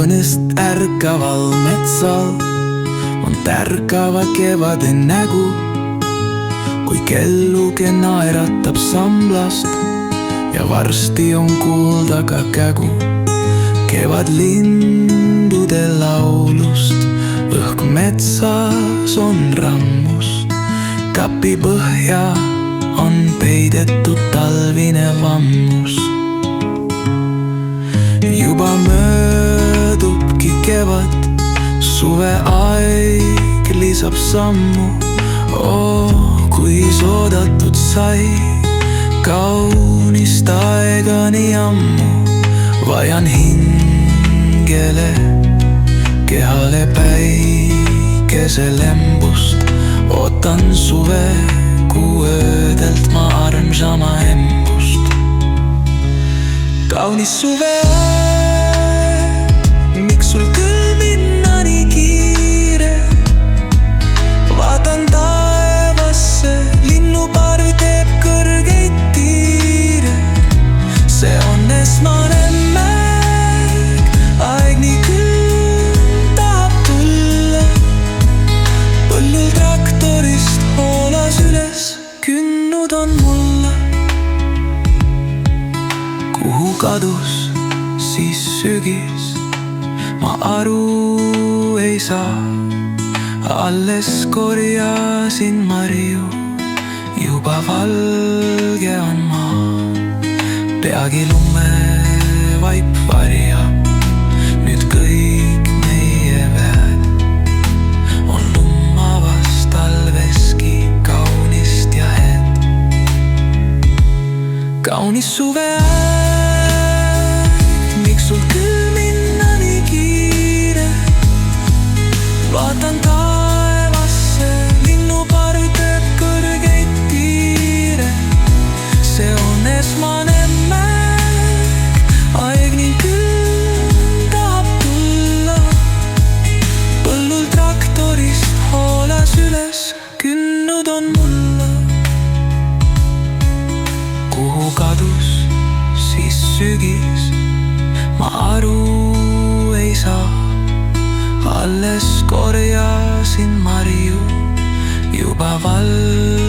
unest ärkaval metsal on tärkava kevade nägu, kui kelluke naeratab samblast ja varsti on kuulda ka kägu. Kevad lindude laulust, õhk metsas on rammus, kapi põhja on peidetud talvine vammus. Juba möödubki kevad, suveaeg lisab sammu. Kui oodatud sai, kaunist aega nii ammu. Vajan hingele, kehale päikese lembust. Ootan suve, kuu öödelt ma armsama embust. Kaunis suveaeg, miks sul küll minna nii kiire? Vaatan taevasse, linnuparv teeb kõrgeid tiire. See on esmane märk, aeg nii küll tahab tulla. Põllul traktorist hoolas üles, künnud on mulla. Kuhu kadus siis sügis, ma aru ei saa. Alles korjasin marju, juba valge on maa. Peagi lumevaip varjab, nüüd kõik meie väed on lummavas talveski kaunist ja head. Kaunis suveaeg, miks sul küll minna nii kiire? Vaatan taevasse, linnuparv teeb kõrgeid tiire. See on esmane märk, aeg nii küll tahab tulla. Põllul traktorist hoolas üles, künnud on mulla. Kuhu kadus siis sügis, ma aru ei saa. Alles korjasin marju, juba valge